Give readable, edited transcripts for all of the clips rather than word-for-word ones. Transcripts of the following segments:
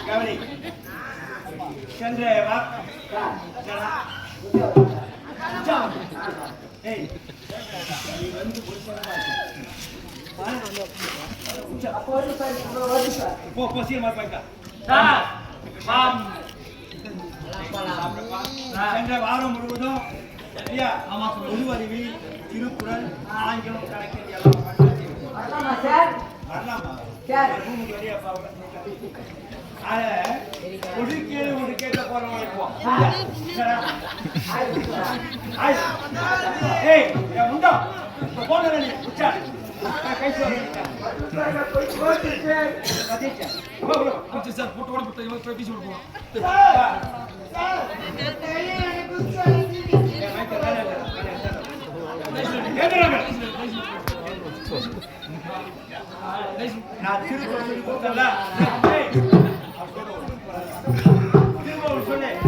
கவனி சென்ற சென்ற வாரம் முழுவதும் பொதுவறிவு திருக்குறள் ஆங்கிலம் கணக்கு ஒதுக்கேட்ட போறவங்க உண்டா போன சார் போட்டு போட்டு பீஸ் கொடுப்போம் நான் திருக்குறள் சொல்லி கொடுத்தல திருக்குறள் சொன்னேன்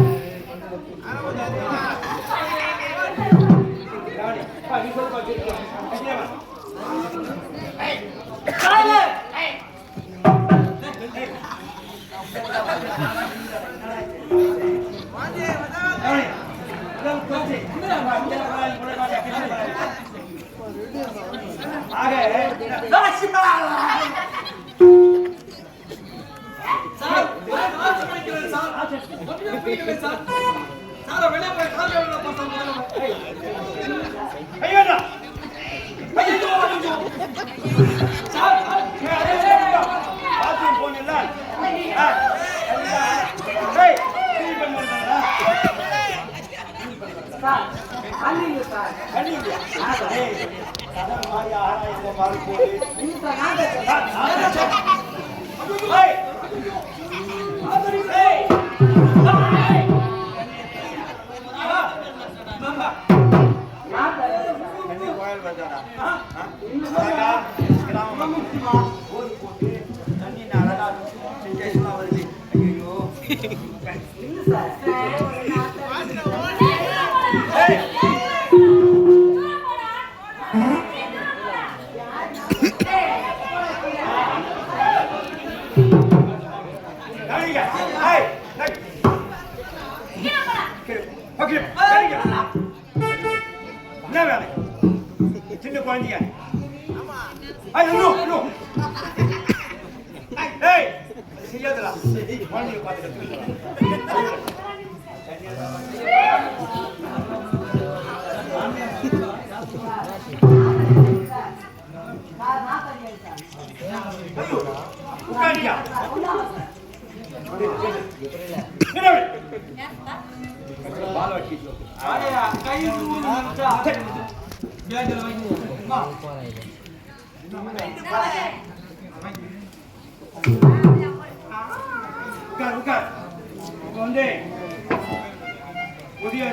சின்ன குழந்தைங்க செய்யாதா குழந்தைங்க பார்த்துக்க உட்காரியா வந்து புதிய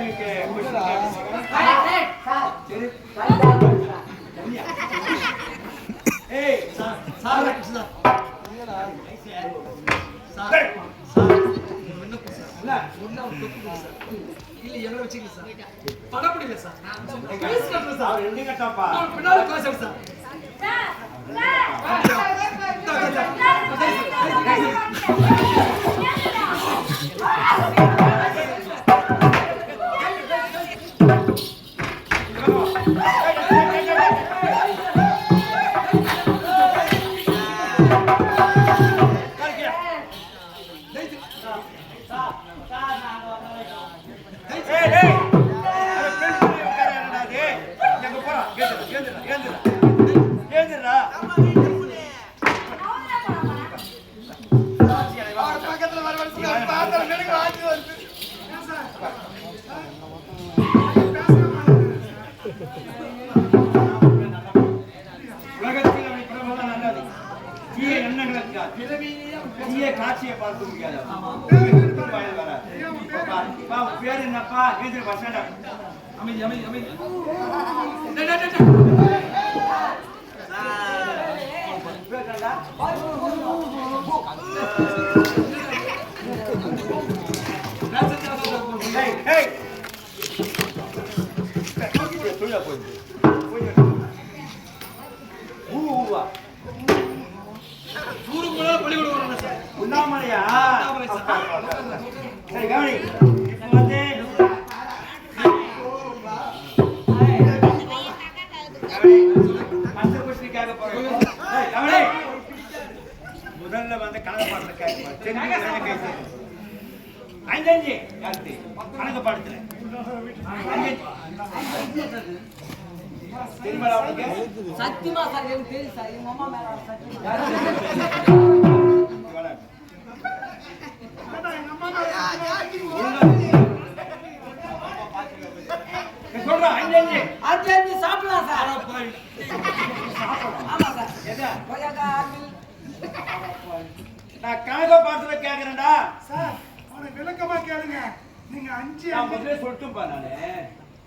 படப்படியில சார் ரெண்டு கட்டாப்பா பின்னாடி காசு சார் காட்சியை பார்க்க முடியாது பேர் என்னப்பா அமைதி அமைதி அமைதி உண்ணாமலையா? சரி கவனி. இப்போ வந்து முதல்ல வந்து கணக்கு பாடத்துல கேட்க அஞ்சஞ்சு கணக்கு பாடத்துல சத்தியமா சார் எனக்கு தெரியும் சார் எங்க அம்மா மேல சத்தியமா சொல்றேன் அஞ்சஞ்சு அஞ்சு சாப்பிடலாம் சார் ஆமா சார் கொய்யாக்கா ஆப்பிள் நான் கணக்கு பாடத்துல கேக்குறேன்டா சார் அவனை விளக்கமா கேளுங்க நீங்க அஞ்சு நான் முதல்ல சொல்லிட்டுப்பா நானு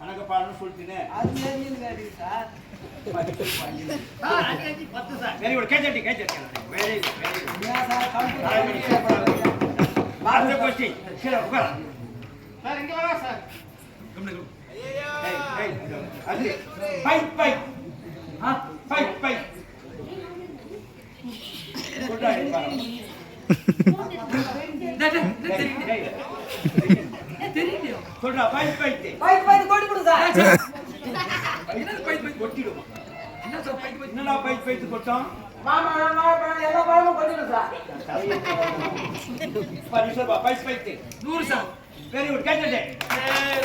கணக்கு பாடணும்னு சொல்லிட்டேன் அது தெரியுங்க சார் வெரி குட் கேச்சட்டி வெரி ஏன் சார் கவுண்டர் லாஸ்ட் क्वेश्चन சரி உட்கார் சார் இங்க வாங்க சார் அது பை சொல்றா சொல்றா பை பைக் கொடி கொடு சார் கொட்டிடுமா என்னடா பை கொட்டோம் மாமா எல்லா பழமும் கொட்டிடு சார் பரிசோபா பை 100 சார் வெரி குட் கேச்சட்டி ஏய்